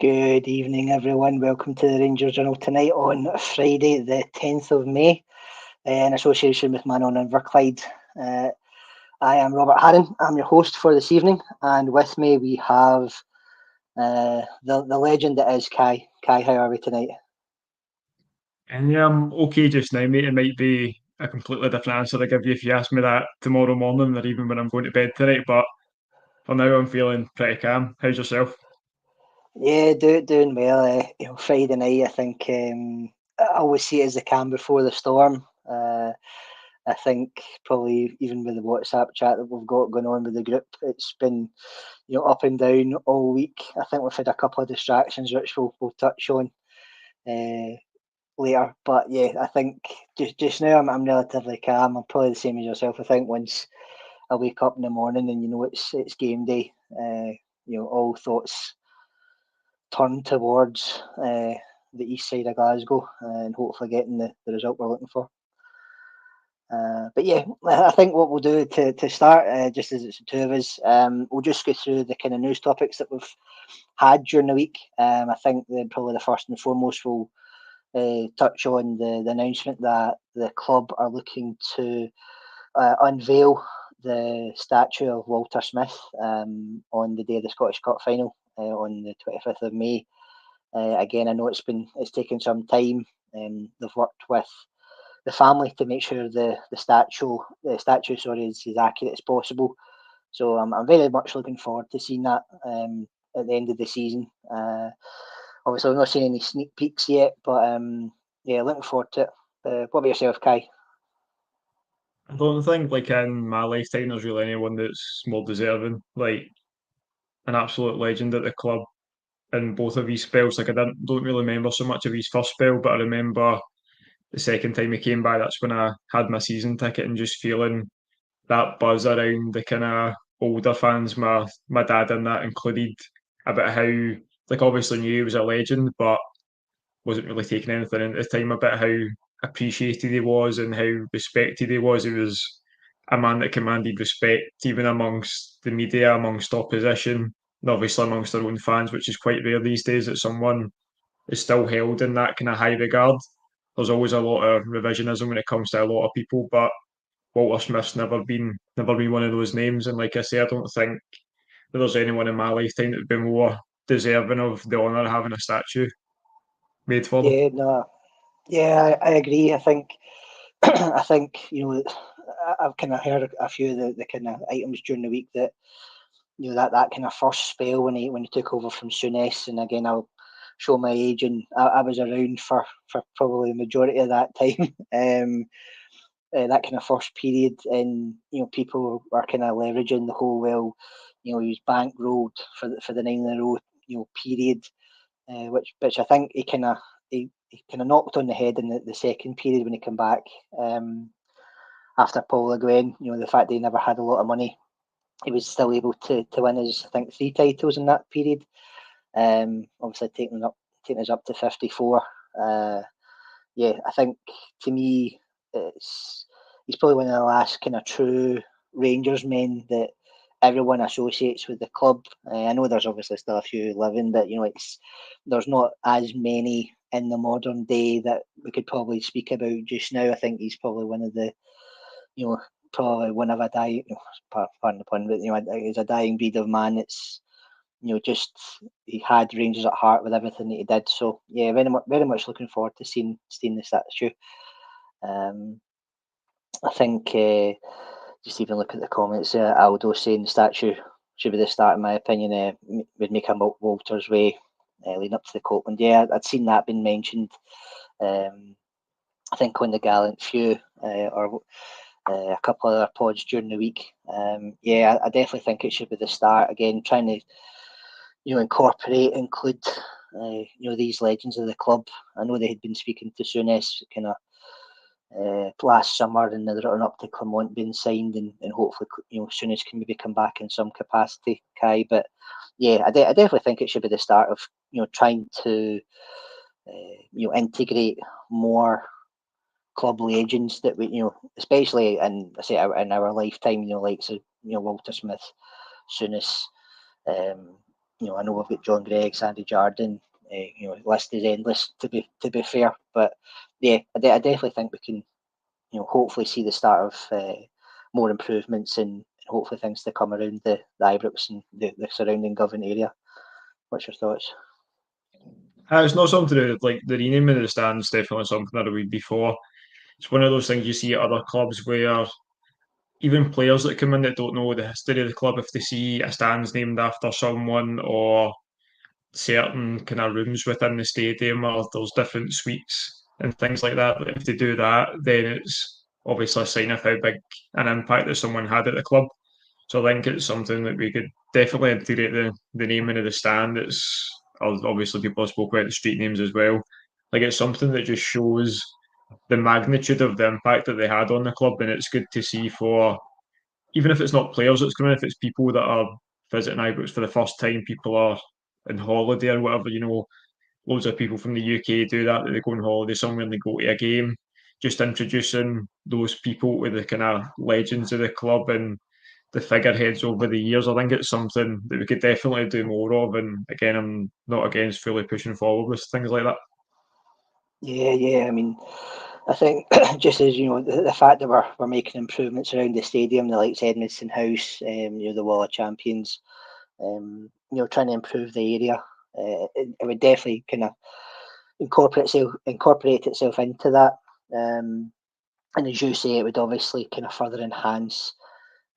Good evening, everyone. Welcome to the Rangers Journal tonight on Friday, the 10th of May, in association with Manon and Inverclyde. I am Robert Harron. I'm your host for this evening, and with me we have the legend that is Kai. Kai, how are we tonight? And yeah, I'm okay just now, mate. It might be a completely different answer to give you if you ask me that tomorrow morning or even when I'm going to bed tonight. But for now, I'm feeling pretty calm. How's yourself? Yeah, doing well. Friday night, I think I always see it as the calm before the storm. I think probably even with the WhatsApp chat that we've got going on with the group, it's been up and down all week. I think we've had a couple of distractions which we'll touch on later. But yeah, I think just now I'm relatively calm. I'm probably the same as yourself. I think once I wake up in the morning and it's game day, all thoughts turn towards the east side of Glasgow and hopefully getting the result we're looking for. But yeah, I think what we'll do to start, just as it's the two of us, we'll just go through the kind of news topics that we've had during the week. I think probably the first and foremost we'll touch on the announcement that the club are looking to unveil the statue of Walter Smith on the day of the Scottish Cup final on the 25th of May. Again, I know it's taken some time. They've worked with the family to make sure the statue is as accurate as possible. So I'm very much looking forward to seeing that at the end of the season. Obviously, I've not seen any sneak peeks yet, but yeah, looking forward to it. What about yourself, Kai? I don't think, like, in my lifetime, there's really anyone that's more deserving. Like, an absolute legend at the club in both of his spells. Like, don't really remember so much of his first spell, but I remember the second time he came by, that's when I had my season ticket and just feeling that buzz around the kind of older fans, my dad and that included, about how, like, obviously knew he was a legend, but wasn't really taking anything in at the time about how appreciated he was and how respected he was. He was a man that commanded respect even amongst the media, amongst opposition, and obviously amongst their own fans, which is quite rare these days that someone is still held in that kind of high regard. There's always a lot of revisionism when it comes to a lot of people, but Walter Smith's never been one of those names. And like I say, I don't think that there's anyone in my lifetime that would be more deserving of the honour of having a statue made for them. Yeah, no, yeah, I agree. I think I think I've kind of heard a few of the kind of items during the week that that kind of first spell when he took over from Souness, and again I'll show my age, and I was around for probably the majority of that time. That kind of first period, and people were kind of leveraging the whole, well, he was bankrolled for the 9 in a row period, which I think he kind of knocked on the head in the second period when he came back after Paul Le Guen. The fact that he never had a lot of money, he was still able to win his, I think, 3 titles in that period. Obviously taking us up to 54. Yeah, I think to me, he's probably one of the last kind of true Rangers men that everyone associates with the club. I know there's obviously still a few living, but there's not as many in the modern day that we could probably speak about just now. I think he's probably one of the, probably one of a dying, pardon the pun, but he's a dying breed of man. It's just he had Rangers at heart with everything that he did. So yeah, very much looking forward to seeing the statue. I think just even look at the comments. Aldo saying the statue should be the start, in my opinion. Would make a Walter's way leading up to the Copeland. Yeah, I'd seen that being mentioned. I think on the Gallant Few or a couple of other pods during the week. Yeah, I definitely think it should be the start. Again, trying to include these legends of the club. I know they had been speaking to Souness kind of last summer, and they're on up to Clermont being signed, and hopefully Souness can maybe come back in some capacity, Kai. But yeah, I definitely think it should be the start of trying to integrate more club legends that we especially in our lifetime, like so Walter Smith, Souness, I know we've got John Gregg, Sandy Jardine. List is endless to be fair, but yeah, I definitely think we can hopefully see the start of more improvements and hopefully things to come around the Ibrox and the surrounding Govan area. What's your thoughts? It's not something to do with like the renaming of the stands. Definitely something that would be for. It's one of those things you see at other clubs where even players that come in that don't know the history of the club, if they see a stands named after someone or certain kind of rooms within the stadium or there's different suites and things like that, if they do that, then it's obviously a sign of how big an impact that someone had at the club. So I think it's something that we could definitely integrate the naming of the stand. It's obviously people have spoken about the street names as well. Like it's something that just shows the magnitude of the impact that they had on the club, and it's good to see for even if it's not players that's coming, if it's people that are visiting Ibrox for the first time, people are on holiday or whatever, loads of people from the UK do that they go on holiday somewhere and they go to a game. Just introducing those people to the kind of legends of the club and the figureheads over the years. I think it's something that we could definitely do more of. And again, I'm not against fully pushing forward with things like that. Yeah. I mean, I think just as the fact that we're making improvements around the stadium, the likes of Edmiston House, the Wall of Champions, trying to improve the area, it would definitely kind of incorporate itself into that. And as you say, it would obviously kind of further enhance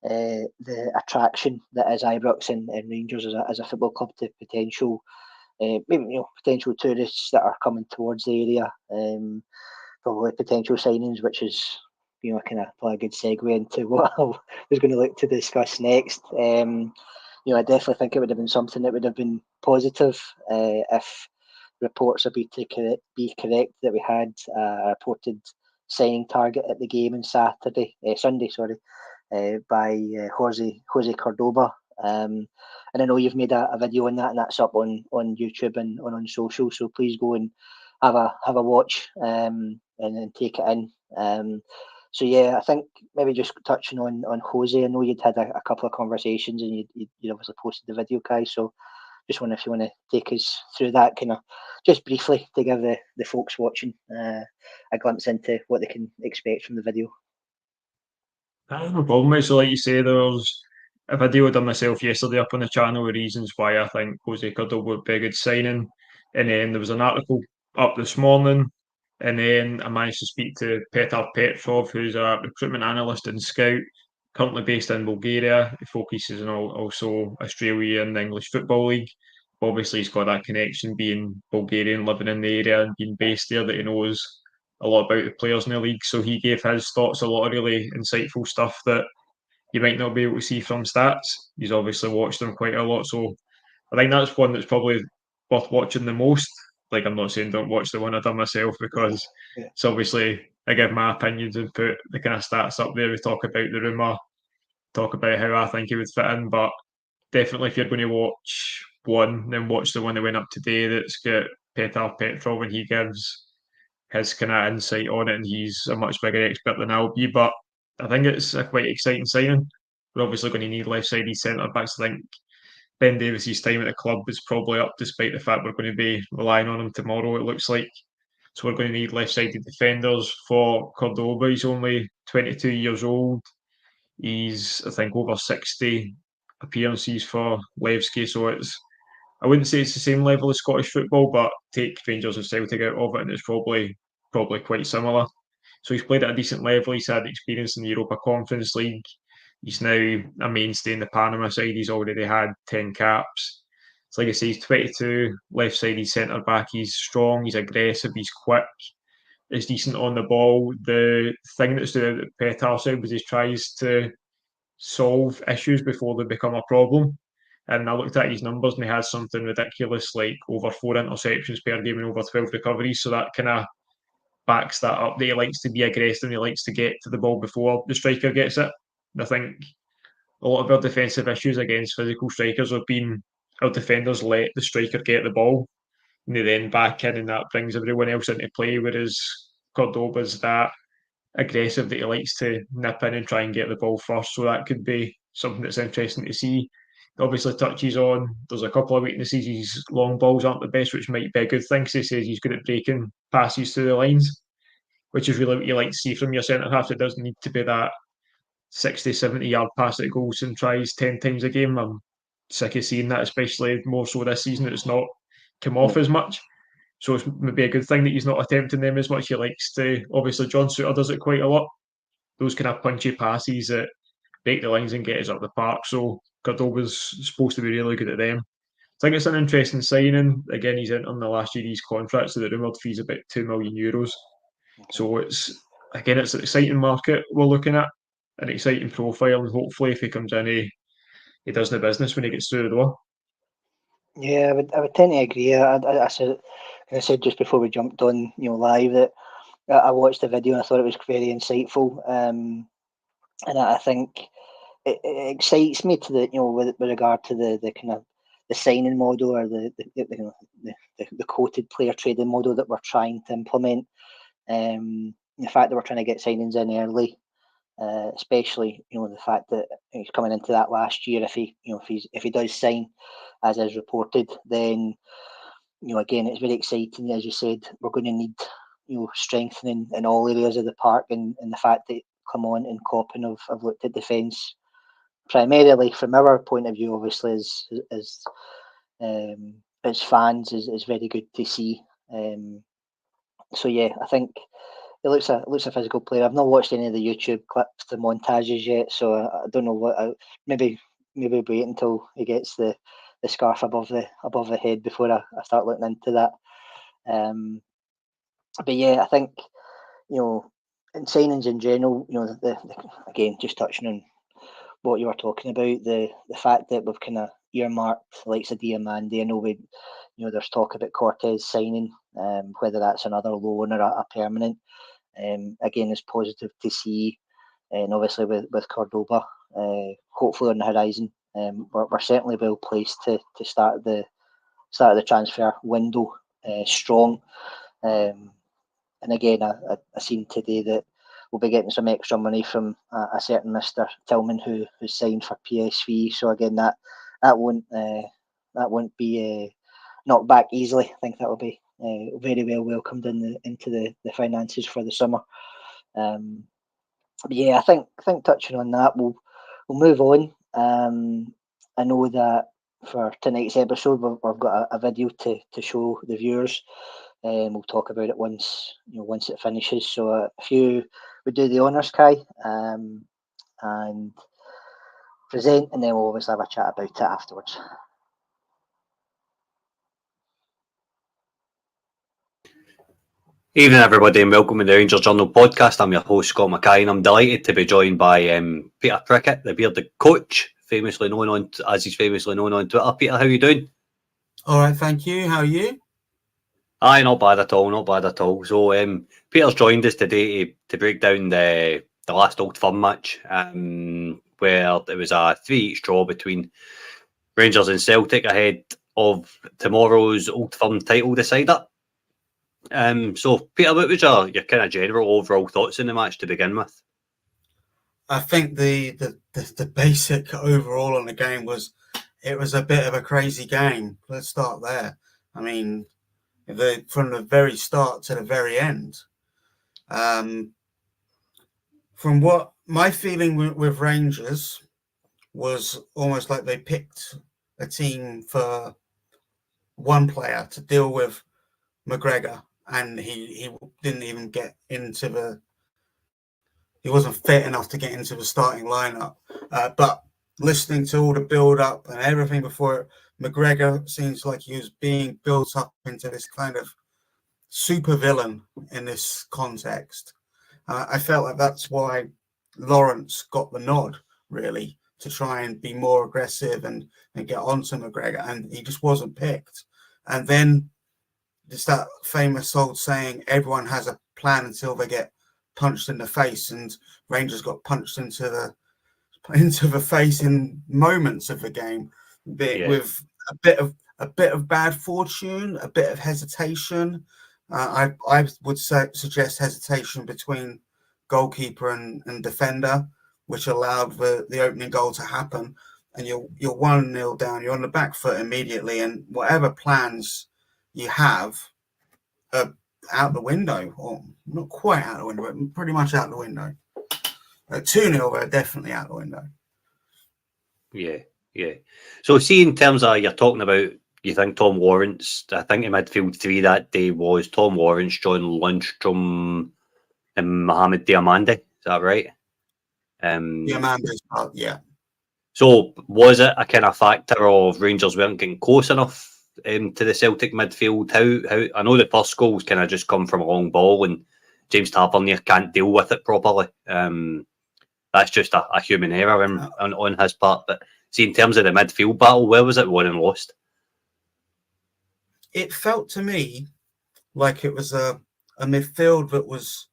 the attraction that is Ibrox and Rangers as a football club to maybe potential tourists that are coming towards the area. Probably potential signings, which is kind of probably a good segue into what I was going to look to discuss next. I definitely think it would have been something that would have been positive if reports are be correct that we had a reported signing target at the game on Sunday, by Jose Cordoba. And I know you've made a video on that, and that's up on YouTube and on social. So please go and have a watch and take it in. So yeah, I think maybe just touching on Jose. I know you'd had a couple of conversations and you'd obviously posted the video, Kai. So just wonder if you want to take us through that kind of just briefly to give the folks watching a glimpse into what they can expect from the video. No problem, mate. So, like you say, there's a video I done myself yesterday up on the channel with reasons why I think Jose Cordoba would be a good signing. And then there was an article up this morning. And then I managed to speak to Peter Petrov, who's a recruitment analyst and scout, currently based in Bulgaria. He focuses on also Australia and the English Football League. Obviously, he's got that connection being Bulgarian, living in the area and being based there, that he knows a lot about the players in the league. So he gave his thoughts, a lot of really insightful stuff that you might not be able to see from stats. He's obviously watched them quite a lot. So I think that's one that's probably worth watching the most. Like, I'm not saying don't watch the one I've done myself, because Yeah. it's obviously I give my opinions and put the kind of stats up there. We talk about the rumour, talk about how I think he would fit in. But definitely, if you're going to watch one, then watch the one that went up today that's got Petar Petrov, and he gives his kind of insight on it, and he's a much bigger expert than I'll be. But I think it's a quite exciting signing. We're obviously going to need left-sided centre backs. I think Ben Davies's time at the club is probably up, despite the fact we're going to be relying on him tomorrow, it looks like. So we're going to need left-sided defenders for Cordoba. He's only 22 years old. He's, I think, over 60 appearances for Levski. So I wouldn't say it's the same level as Scottish football, but take Rangers and Celtic out of it, and it's probably quite similar. So he's played at a decent level. He's had experience in the Europa Conference League. He's now a mainstay in the Panama side. He's already had 10 caps. So like I say, he's 22, left-sided centre back. He's strong, he's aggressive, he's quick, he's decent on the ball. The thing that stood out that Petar said was he tries to solve issues before they become a problem. And I looked at his numbers and he has something ridiculous like over 4 interceptions per game and over 12 recoveries. So that kind of backs that up. That he likes to be aggressive and he likes to get to the ball before the striker gets it. And I think a lot of our defensive issues against physical strikers have been our defenders let the striker get the ball and they then back in, and that brings everyone else into play. Whereas Cordoba's that aggressive that he likes to nip in and try and get the ball first. So that could be something that's interesting to see. obviously touches on. There's a couple of weaknesses. His long balls aren't the best, which might be a good thing. Because he says he's good at breaking passes through the lines, which is really what you like to see from your centre half. It doesn't need to be that 60, 70 yard pass that goes and tries 10 times a game. I'm sick of seeing that, especially more so this season. It's not come off as much. So it's maybe a good thing that he's not attempting them as much. He likes to, obviously, John Suter does it quite a lot. Those kind of punchy passes that break the lines and get us up the park. So Cordoba's supposed to be really good at them. I think it's an interesting signing. Again, he's entering the last year of his contract, so the rumoured fee's about €2 million. So it's an exciting market we're looking at, an exciting profile, and hopefully if he comes in, he does the business when he gets through the door. Yeah, I would tend to agree. I said just before we jumped on, live, that I watched the video and I thought it was very insightful. And I think it excites me to the with regard to the kind of the signing model, or the quoted player trading model that we're trying to implement. The fact that we're trying to get signings in early, especially the fact that he's coming into that last year. If he does sign as is reported, then again, it's very exciting. As you said, we're going to need strengthening in all areas of the park, and the fact that Clement and Coppin have looked at defence primarily from our point of view, obviously, as fans, is very good to see. So yeah, I think it looks a physical player. I've not watched any of the YouTube clips, the montages yet, so I don't know what. Maybe wait until he gets the scarf above the head before I start looking into that. But yeah, I think in signings in general, again, just touching on what you were talking about, the fact that we've kind of earmarked the likes of Diamandi. I know there's talk about Cortez signing, whether that's another loan or a permanent. Again, it's positive to see, and obviously with Cordoba, hopefully on the horizon, we're certainly well placed to start the transfer window strong. And again, I seen today that we'll be getting some extra money from a certain Mr. Tillman who signed for PSV. So again, that won't be knocked back easily. I think that will be very well welcomed into the finances for the summer. But yeah, I think touching on that, we'll move on. I know that for tonight's episode, we've got a video to show the viewers. We'll talk about it once it finishes. So if you would do the honours, Kai, and present, and then we'll obviously have a chat about it afterwards. Evening, everybody, and welcome to the Rangers Journal podcast. I'm your host, Scott Mackay, and I'm delighted to be joined by Peter Prickett, the bearded coach, famously known on Twitter. Peter, how are you doing? All right, thank you. How are you? Aye, not bad at all. So, Peter's joined us today to break down the last Old Firm match, where there was a 3-each draw between Rangers and Celtic ahead of tomorrow's Old Firm title decider. So, Peter, what was your kind of general overall thoughts in the match to begin with? I think the basic overall on the game was it was a bit of a crazy game. Let's start there. I mean, from the very start to the very end. From what my feeling with Rangers was almost like they picked a team for one player to deal with McGregor, and he didn't even get into he wasn't fit enough to get into the starting lineup. But listening to all the build-up and everything before it, McGregor seems like he was being built up into this kind of super villain in this context. I felt like that's why Lawrence got the nod, really, to try and be more aggressive and get onto McGregor, and he just wasn't picked. And then there's that famous old saying, everyone has a plan until they get punched in the face, and Rangers got punched into the face in moments of the game, with a bit of bad fortune, a bit of hesitation. I would suggest hesitation between goalkeeper and defender, which allowed the opening goal to happen. and you're 1-0 down, you're on the back foot immediately, and whatever plans you have are out the window, or not quite out the window, but pretty much out the window. 2-0, they're definitely out the window. Yeah. So see, in terms of, you're talking about, you think Tom Lawrence, I think in midfield 3 that day was Tom Lawrence, John Lundstrom and Mohamed Diamande. Is that right? Diamande's part, yeah. So was it a kind of factor of Rangers weren't getting close enough to the Celtic midfield? How I know the first goals kind of just come from a long ball and James Tavernier can't deal with it properly. That's just a human error on his part. But see, in terms of the midfield battle, where was it won and lost? It felt to me like it was a midfield that was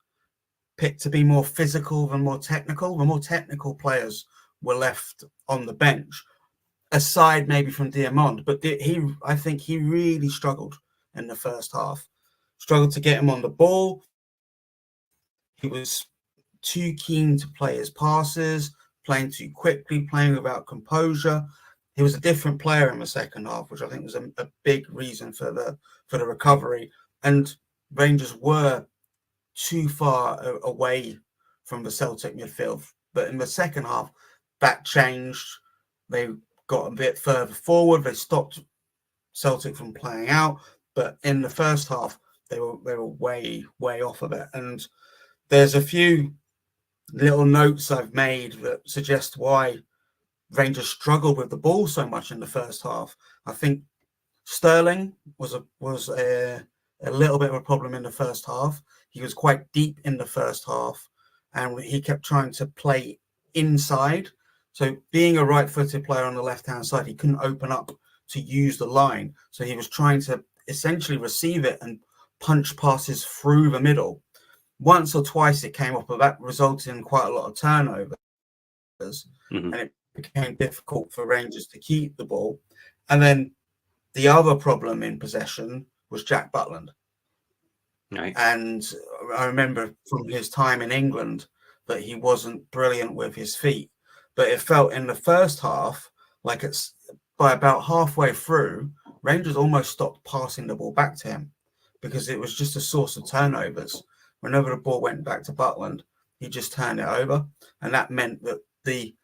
picked to be more physical than more technical. The more technical players were left on the bench, aside maybe from Diamond. But I think he really struggled in the first half. Struggled to get him on the ball. He was too keen to play his passes, playing too quickly, playing without composure. He was a different player in the second half, which I think was a big reason for the recovery. And Rangers were too far away from the Celtic midfield. But in the second half, that changed. They got a bit further forward. They stopped Celtic from playing out. But in the first half, they were way off of it. And there's a few little notes I've made that suggest why Rangers struggled with the ball so much in the first half. I think Sterling was a little bit of a problem in the first half. He was quite deep in the first half, and he kept trying to play inside. So being a right-footed player on the left-hand side, he couldn't open up to use the line. So he was trying to essentially receive it and punch passes through the middle. Once or twice it came up, but that resulted in quite a lot of turnovers. And it became difficult for Rangers to keep the ball. And then the other problem in possession was Jack Butland. Right. And I remember from his time in England that he wasn't brilliant with his feet. But it felt in the first half like it's by about halfway through, Rangers almost stopped passing the ball back to him because it was just a source of turnovers. Whenever the ball went back to Butland, he just turned it over. And that meant that the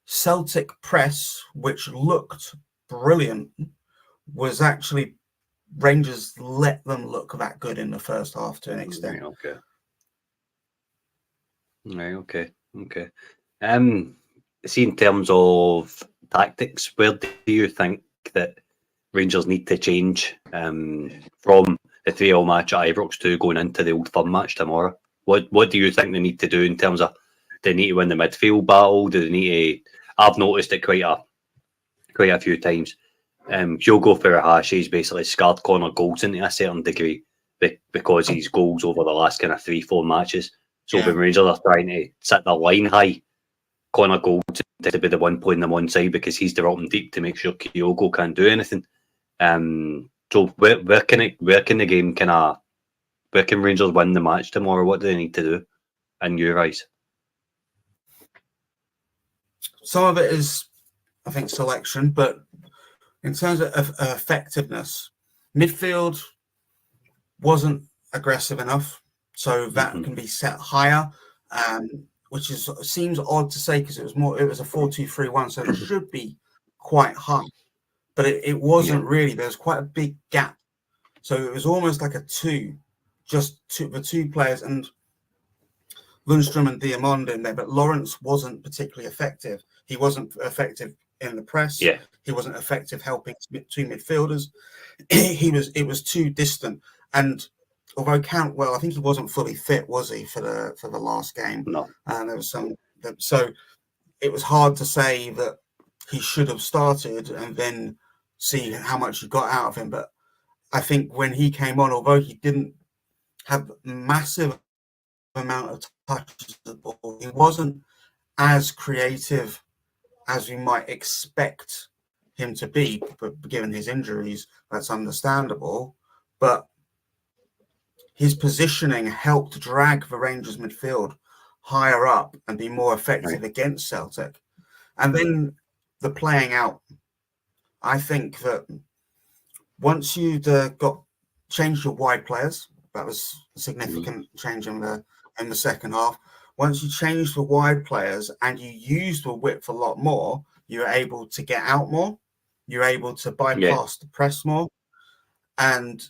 Celtic press, which looked brilliant, was actually Rangers let them look that good in the first half to an extent. Okay. See, in terms of tactics, where do you think that Rangers need to change from the 3-3 match at Ibrox to going into the Old Firm match tomorrow? What do you think they need to do in terms of, do they need to win the midfield battle? Do they need to? I've noticed it quite a few times. Diogo Furuhashi has basically scarred Connor Goldson to a certain degree because his goals over the last kind of 3-4 matches. So when Rangers are trying to set their line high, Connor Goldson to be the one playing them one side because he's dropping deep to make sure Kyogo can't do anything. So where can Rangers win the match tomorrow? What do they need to do in your eyes? Some of it is, I think, selection, but in terms of effectiveness, midfield wasn't aggressive enough, so that can be set higher, which seems odd to say because it was a 4-2-3-1, so it should be quite high, but it wasn't really. There was quite a big gap, so it was almost like a the two players, and Lundstrom and Diamond in there, but Lawrence wasn't particularly effective. He wasn't effective in the press. Yeah. He wasn't effective helping two midfielders. It was too distant. And although I think he wasn't fully fit, was he, for the last game? No. And there was so it was hard to say that he should have started and then see how much you got out of him. But I think when he came on, although he didn't have massive amount of touches of the ball, he wasn't as creative as we might expect him to be, but given his injuries, that's understandable. But his positioning helped drag the Rangers midfield higher up and be more effective against Celtic. And then the playing out. I think that once you'd changed your wide players, that was a significant change in the second half. Once you changed the wide players and you used the width a lot more, you were able to get out more. You're able to bypass the press more. And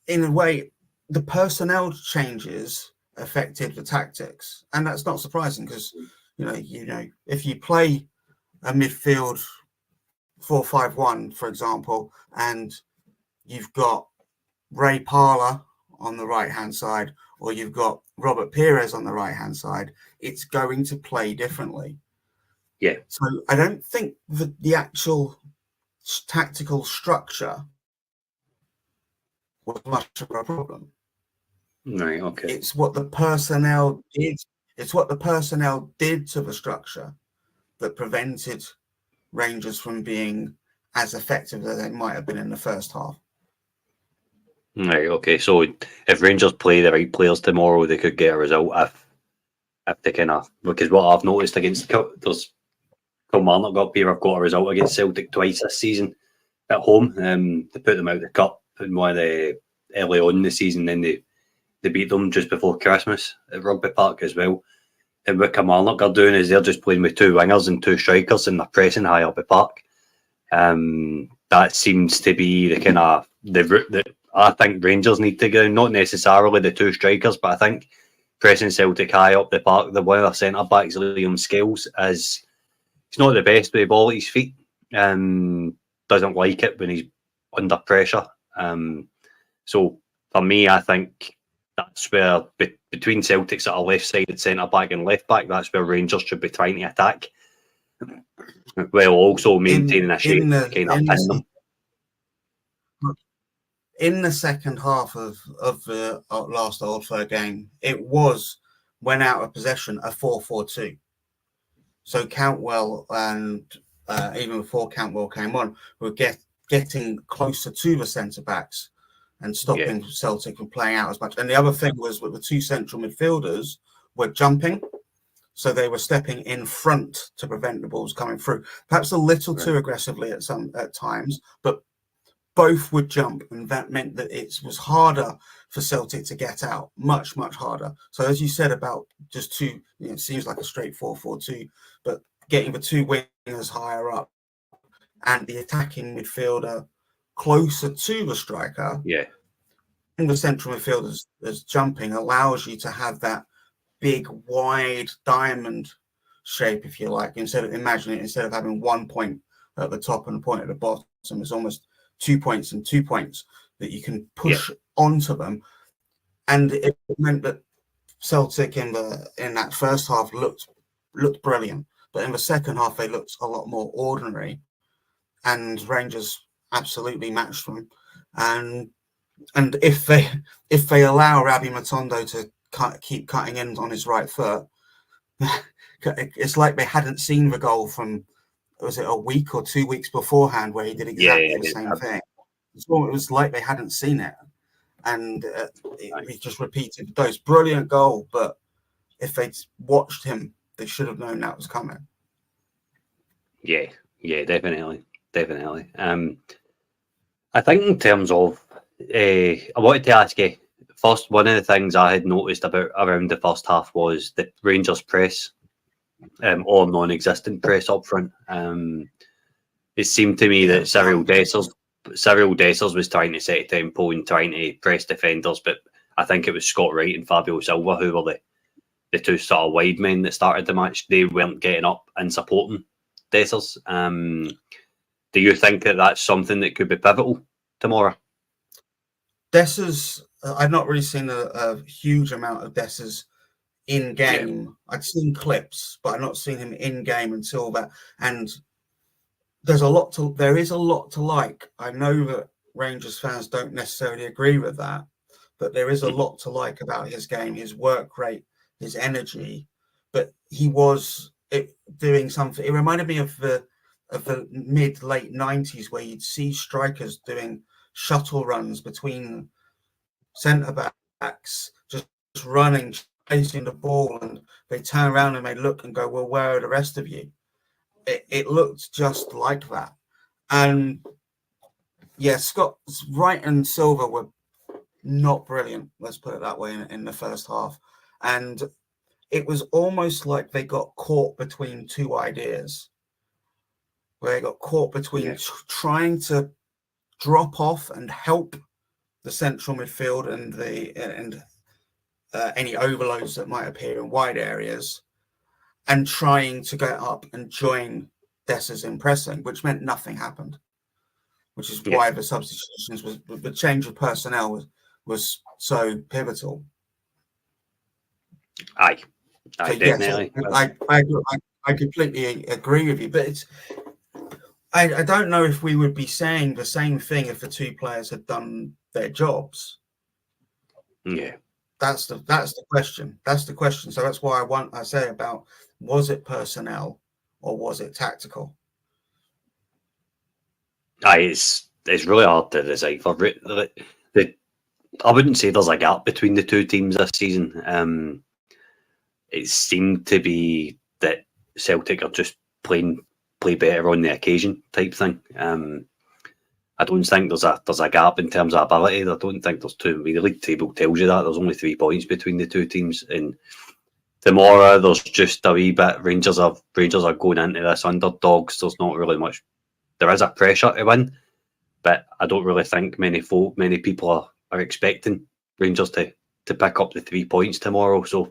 in a way, the personnel changes affected the tactics. And that's not surprising because, you know, if you play a midfield 4-5-1, for example, and you've got Ray Parler on the right-hand side, or you've got Robert Pires on the right-hand side, it's going to play differently. Yeah. So I don't think that the actual tactical structure was much of a problem. Right, okay. It's what the personnel did. It's what the personnel did to the structure that prevented Rangers from being as effective as they might have been in the first half. Right, okay. So if Rangers play the right players tomorrow, they could get a result if they kind of, because what I've noticed against there's Kilmarnock up here, I've got a result against Celtic twice this season at home. They put them out the cup in one of the early on in the season, then they beat them just before Christmas at Rugby Park as well. And what Kilmarnock are doing is they're just playing with two wingers and two strikers and they're pressing high up the park. That seems to be the kind of the route that I think Rangers need to go. Not necessarily the two strikers, but I think pressing Celtic high up the park. The one of their centre backs, Liam Scales, he's not the best with the ball at his feet. Doesn't like it when he's under pressure. So for me, I think that's where between Celtic's at a left-sided centre back and left back, that's where Rangers should be trying to attack, while also maintaining a shape to kind of pin them. In the second half of the last Old Firm game, it was, when out of possession, a 4-4-2. So Cantwell and even before Cantwell came on, were getting closer to the centre backs and stopping Celtic from playing out as much. And the other thing was with the two central midfielders were jumping, so they were stepping in front to prevent the balls coming through. Perhaps a little too aggressively at times, but both would jump, and that meant that it was harder for Celtic to get out, much, much harder. So as you said about just two, it seems like a straight 4-4-2, but getting the two wingers higher up and the attacking midfielder closer to the striker, and the central midfielders as jumping allows you to have that big, wide diamond shape, if you like. Instead of having 1 point at the top and a point at the bottom, it's almost 2 points and 2 points that you can push onto them. And it meant that Celtic in that first half looked brilliant, but in the second half they looked a lot more ordinary, and Rangers absolutely matched them. And if they allow Rabbi Matondo to keep cutting in on his right foot, it's like they hadn't seen the goal from, was it a week or 2 weeks beforehand, where he did exactly the same thing. It was like they hadn't seen it, and he just repeated those brilliant goal. But if they'd watched him, they should have known that was coming. Yeah, definitely. I think in terms of, I wanted to ask you first. One of the things I had noticed around the first half was the Rangers press, or non-existent press up front. It seemed to me that Cyril Dessers was trying to set a tempo and trying to press defenders, but I think it was Scott Wright and Fabio Silva who were the two sort of wide men that started the match. They weren't getting up and supporting Dessers. Do you think that that's something that could be pivotal tomorrow? Dessers, I've not really seen a huge amount of Dessers in game. I'd seen clips, but I've not seen him in game until that. And there is a lot to like. I know that Rangers fans don't necessarily agree with that, but there is a lot to like about his game, his work rate, his energy. But he was doing something. It reminded me of the mid-late 90s, where you'd see strikers doing shuttle runs between centre backs, just running, chasing the ball, and they turn around and they look and go, well, where are the rest of you? it looked just like that. And yeah, Scott's Wright and Silva were not brilliant, let's put it that way, in the first half. And it was almost like they got caught between two ideas, where they got caught between trying to drop off and help the central midfield and any overloads that might appear in wide areas, and trying to get up and join Dessa's in pressing, which meant nothing happened. Which is why the substitutions the change of personnel was so pivotal. Aye, So, definitely. Yes, I completely agree with you, but I don't know if we would be saying the same thing if the two players had done their jobs. Yeah, that's the question. That's the question. So that's why I say about, was it personnel or was it tactical? Aye, it's really hard to decipher. I wouldn't say there's a gap between the two teams this season. It seemed to be that Celtic are just play better on the occasion type thing. I don't think there's a gap in terms of ability. I don't think there's two. I mean, the league table tells you that there's only 3 points between the two teams, and tomorrow there's just a wee bit. Rangers are going into this underdogs. There's not really much. There is a pressure to win, but I don't really think many people are expecting Rangers to pick up the 3 points tomorrow. So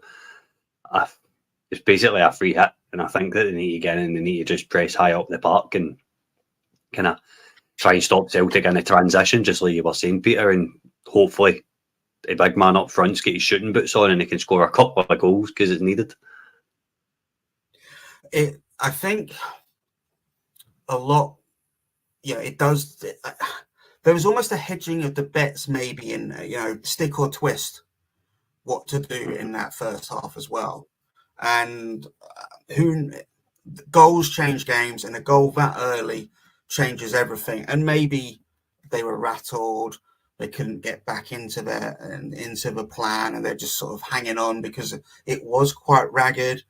it's basically a free hit, and I think that they need to get in and they need to just press high up the park and kind of try and stop Celtic in a transition, just like you were saying, Peter, and hopefully a big man up front's get his shooting boots on and he can score a couple of goals because it's needed. I think a lot. Yeah, it does. There was almost a hedging of the bets, maybe in stick or twist, what to do in that first half as well. And goals change games, and a goal that early changes everything. And maybe they were rattled, they couldn't get back into the plan, and they're just sort of hanging on because it was quite ragged.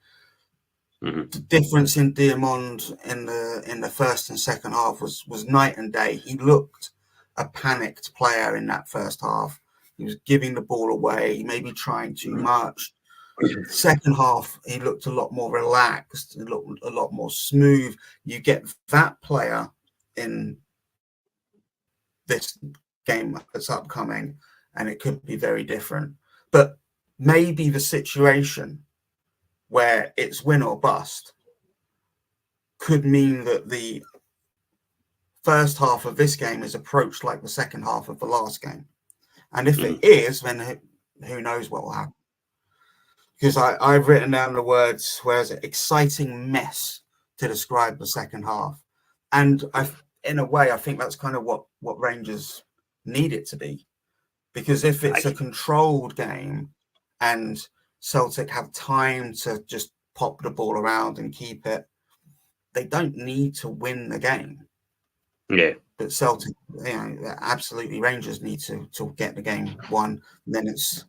Mm-hmm. The difference in Diamond in the first and second half was night and day. He looked a panicked player in that first half. He was giving the ball away, maybe trying too much. Second half, he looked a lot more relaxed. He looked a lot more smooth. You get that player in this game that's upcoming, and it could be very different. But maybe the situation where it's win or bust could mean that the first half of this game is approached like the second half of the last game. And if it is, then who knows what will happen. Because I've written down the words, where is it? Exciting mess to describe the second half. And in a way, I think that's kind of what Rangers need it to be. Because if it's a controlled game and Celtic have time to just pop the ball around and keep it, they don't need to win the game. Yeah. But Celtic, absolutely, Rangers need to get the game won. And then it's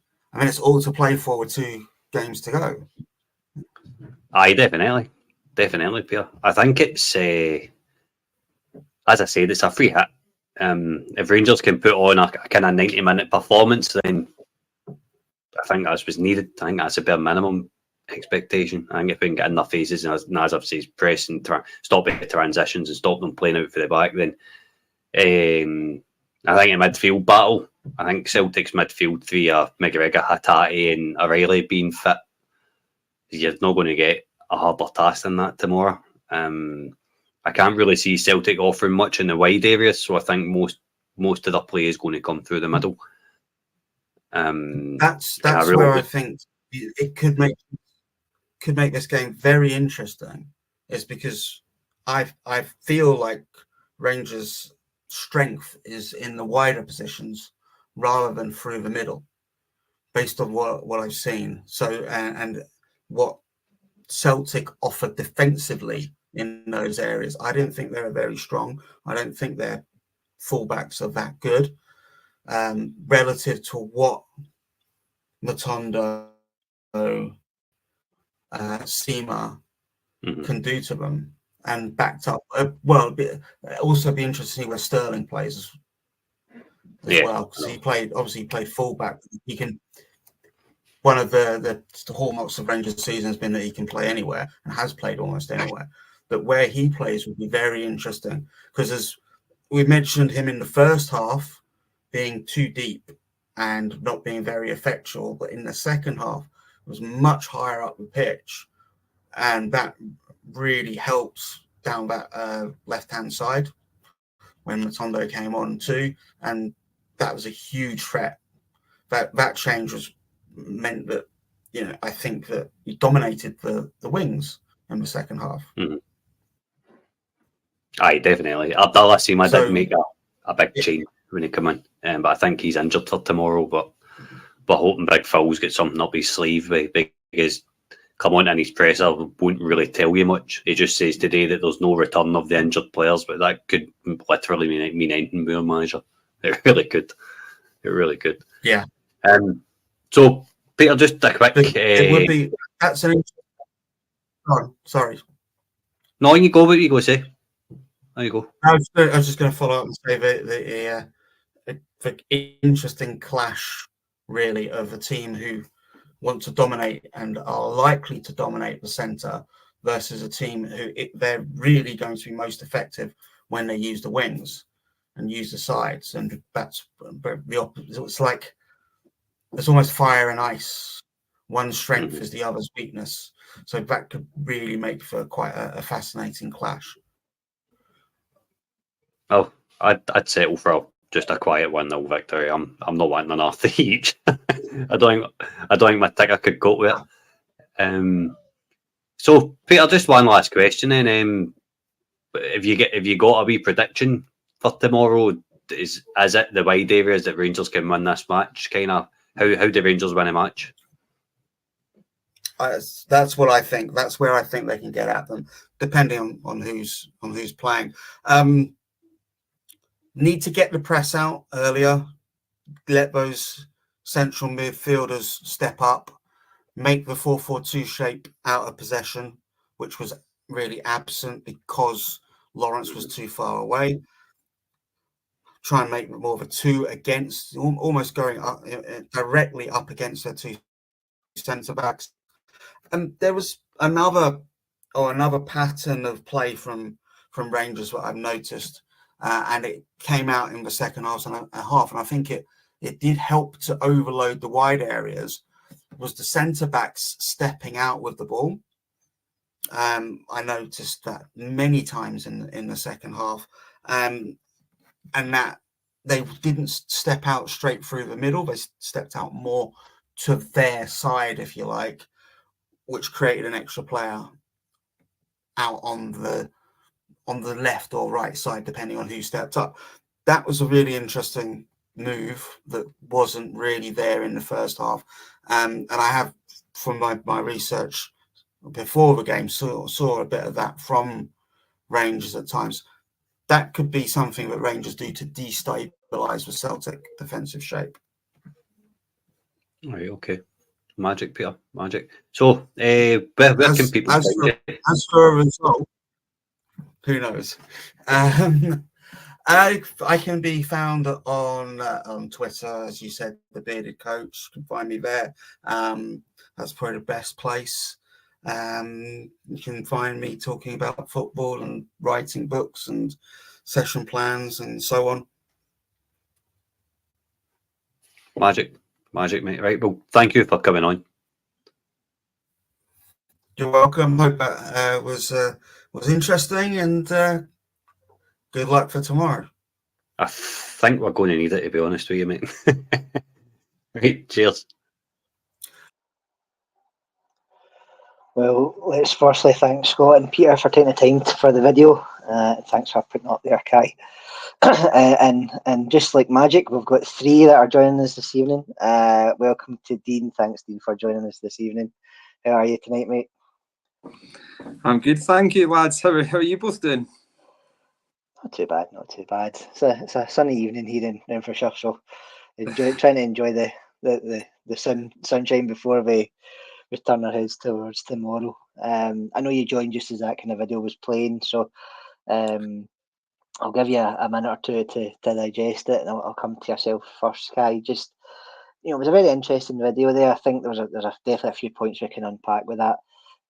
all to play for with 2 games to go. Aye, definitely, Pierre. I think it's as I said, it's a free hit. If Rangers can put on a kind of 90-minute performance, then I think that's what's needed. I think that's a bare minimum expectation. I think if we can get in their faces and as I've said, press and stop the transitions and stop them playing out for the back, then I think a midfield battle. I think Celtic's midfield 3 are McGregor, Hatate and O'Reilly being fit. You're not going to get a harder task than that tomorrow. I can't really see Celtic offering much in the wide areas, so I think most of their play is going to come through the middle. That's where I think it could make this game very interesting, is because I feel like Rangers' strength is in the wider positions rather than through the middle, based on what I've seen. So and what Celtic offered defensively in those areas, I didn't think they were very strong. I don't think their fullbacks are that good relative to what Matondo, Sima can do to them. and backed up. Well, also be interesting to see where Sterling plays as well, because he played fullback. He can. One of the hallmarks of Rangers' season has been that he can play anywhere and has played almost anywhere. But where he plays would be very interesting, because as we mentioned him in the first half being too deep and not being very effectual, but in the second half was much higher up the pitch, and that really helps down that left-hand side when Matondo came on too, and that was a huge threat. That change meant that, you know, I think that he dominated the wings in the second half. Mm-hmm. Aye, definitely. Abdallah did make a big change when he came in, but I think he's injured for tomorrow. But hoping Big Phil's got something up his sleeve, because come on in his presser won't really tell you much. He just says today that there's no return of the injured players, but that could literally mean anything with a manager. It really could. It really could. Yeah. So Peter, just a quick. It would be. That's an. Oh, sorry. No, you go. What you go say? There you go. I was just going to follow up and say the interesting clash, really, of a team who want to dominate and are likely to dominate the centre versus a team who they're really going to be most effective when they use the wings and use the sides, and that's the opposite. It's like it's almost fire and ice. One strength is the other's weakness, so that could really make for quite a fascinating clash. Oh, I'd settle for just a quiet 1-0 victory. I'm not wanting an half each. I don't think my ticker could cope with it. So Peter, just one last question then. If you got a wee prediction for tomorrow, is it the wide areas that Rangers can win this match? Kind of how do Rangers win a match? That's what I think. That's where I think they can get at them, depending on who's playing. Need to get the press out earlier, let those central midfielders step up, make the 4-4-2 shape out of possession, which was really absent because Lawrence was too far away. Try and make more of a 2 against, almost going up, directly up against their 2 centre backs. And there was another pattern of play from Rangers that I've noticed. And it came out in the second half, and I think it did help to overload the wide areas, was the centre backs stepping out with the ball. I noticed that many times in the second half, and that they didn't step out straight through the middle. They stepped out more to their side, if you like, which created an extra player out on the left or right side, depending on who stepped up. That was a really interesting move that wasn't really there in the first half. And I have, from my research before the game, saw a bit of that from Rangers at times. That could be something that Rangers do to destabilise the Celtic defensive shape. Right, okay. Magic, Peter. Magic. So, where can people as for a result, who knows? I can be found on Twitter, as you said, the Bearded Coach. You can find me there. That's probably the best place. You can find me talking about football and writing books and session plans and so on. Magic, mate. Right. Well, thank you for coming on. You're welcome. Hope that was interesting, and good luck for tomorrow. I think we're going to need it, to be honest with you, mate. Right, cheers. Well, let's firstly thank Scott and Peter for taking the time for the video. Thanks for putting up there, Kai. And just like magic, we've got 3 that are joining us this evening. Welcome to Dean. Thanks, Dean, for joining us this evening. How are you tonight, mate? I'm good, thank you, lads. How are you both doing? Not too bad, not too bad. It's a sunny evening here in Renfrewshire, so trying to enjoy the sunshine before we turn our heads towards tomorrow. I know you joined just as that kind of video was playing, so I'll give you a minute or two to digest it, and I'll come to yourself first, Kai. Just, it was a very interesting video there. I think there's definitely a few points we can unpack with that.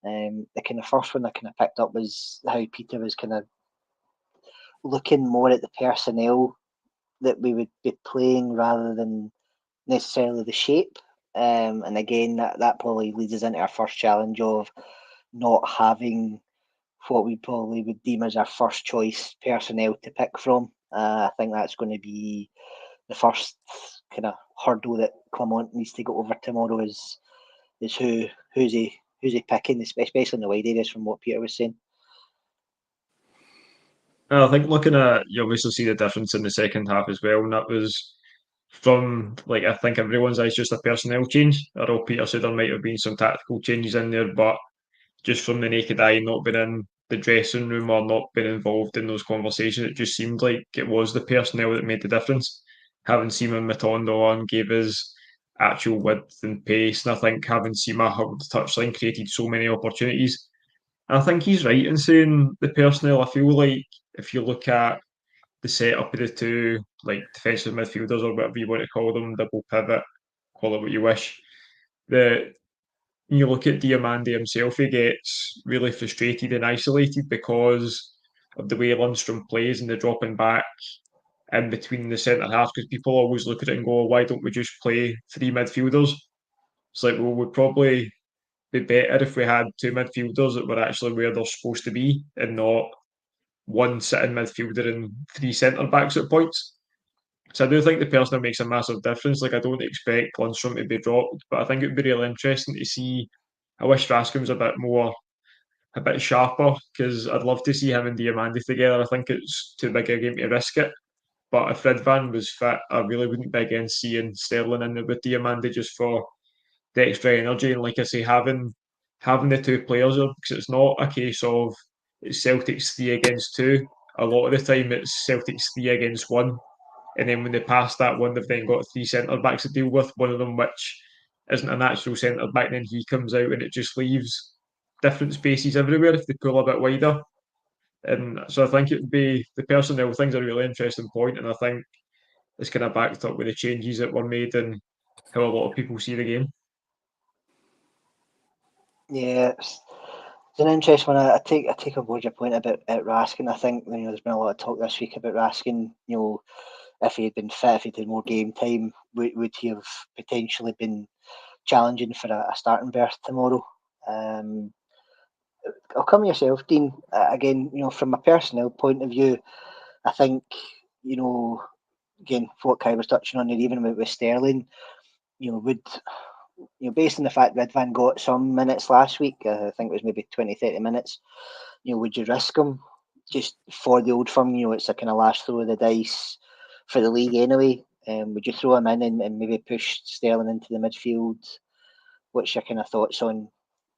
The kind of first one I kind of picked up was how Peter was kind of looking more at the personnel that we would be playing rather than necessarily the shape. And again, that probably leads us into our first challenge of not having what we probably would deem as our first choice personnel to pick from. I think that's going to be the first kind of hurdle that Clement needs to go over tomorrow is who's he picking, especially in the wide areas from what Peter was saying. I think looking at, you obviously see the difference in the second half as well, and that was from, like, I think everyone's eyes just a personnel change. I know Peter said there might have been some tactical changes in there, but just from the naked eye, not being in the dressing room or not being involved in those conversations, it just seemed like it was the personnel that made the difference. Having Seaman Matondo on gave us actual width and pace, and I think having Seema hold the touchline created so many opportunities. And I think he's right in saying the personnel. I feel like if you look at the setup of the two, like defensive midfielders or whatever you want to call them, double pivot, call it what you wish. When you look at Diamande himself, he gets really frustrated and isolated because of the way Lundstrom plays and the dropping back in between the centre half. Because people always look at it and go, "Why don't we just play three midfielders?" It's like, well, we'd probably be better if we had two midfielders that were actually where they're supposed to be and not one sitting midfielder and three centre backs at points. So I do think the personnel makes a massive difference. Like, I don't expect Lundstrom to be dropped, but I think it would be really interesting to see. I wish Raskin was a bit sharper, because I'd love to see him and Diamande together. I think it's too big a game to risk it. But if Ridvan was fit, I really wouldn't be against seeing Sterling in there with Diamande just for the extra energy. And like I say, having the two players up, because it's not a case of it's Celtics 3 against 2. A lot of the time it's Celtics 3 against 1. And then when they pass that one, they've then got three centre backs to deal with. One of them, which isn't a natural centre back, then he comes out and it just leaves different spaces everywhere if they pull a bit wider. And so I think it would be the personnel thing's a really interesting point, and I think it's kind of backed up with the changes that were made and how a lot of people see the game. Yeah, it's an interesting one. I take on board your point about Raskin. I think there's been a lot of talk this week about Raskin. If he had been fit, if he'd had more game time, would he have potentially been challenging for a starting berth tomorrow? I'll come to yourself, Dean. Again, from a personnel point of view, I think, again, what Kai was touching on there, even with Sterling, based on the fact Ridvan got some minutes last week, I think it was maybe 20, 30 minutes, would you risk him just for the old firm? It's a kind of last throw of the dice for the league anyway. Would you throw him in and maybe push Sterling into the midfield? What's your kind of thoughts on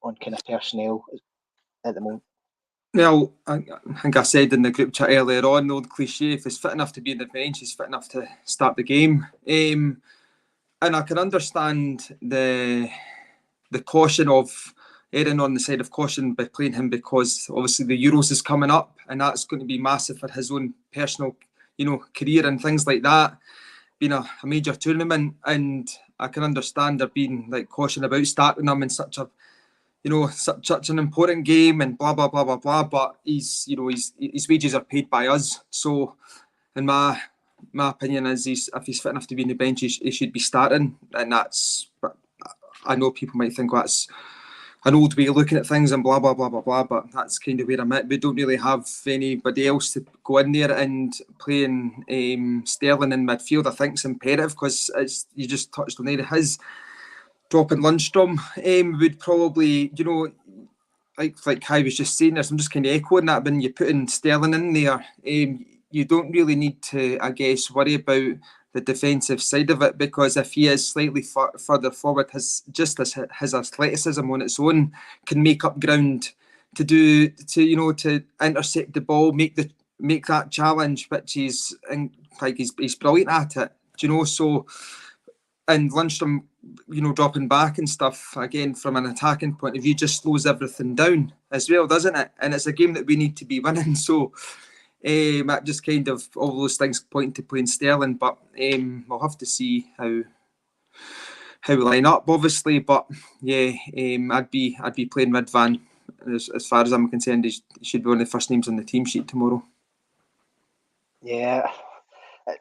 kind of personnel at the moment? Well, I think I said in the group chat earlier on, the old cliche, if he's fit enough to be in the bench, he's fit enough to start the game. And I can understand the caution of erring on the side of caution by playing him, because obviously the Euros is coming up and that's going to be massive for his own personal, career and things like that, being a major tournament. And I can understand there being like caution about starting him in such an important game and blah blah blah blah blah. But his wages are paid by us, so in my opinion is if he's fit enough to be in the bench, he should be starting. And that's, I know people might think that's an old way of looking at things and blah blah blah blah blah, but that's kind of where I'm at. We don't really have anybody else to go in there, and playing Sterling in midfield I think is imperative, because as you just touched on there, his dropping Lundstrom would probably, like Kai was just saying this, I'm just kind of echoing that. When you're putting Sterling in there, you don't really need to, I guess, worry about the defensive side of it, because if he is slightly further forward, his athleticism on its own can make up ground to intercept the ball, make that challenge, which he's brilliant at it. So, and Lundstrom dropping back and stuff, again, from an attacking point of view, just slows everything down as well, doesn't it? And it's a game that we need to be winning. So that just kind of, all those things point to playing Sterling. But we'll have to see how we line up, obviously. But yeah, I'd be playing with Van. As far as I'm concerned, he should be one of the first names on the team sheet tomorrow. Yeah,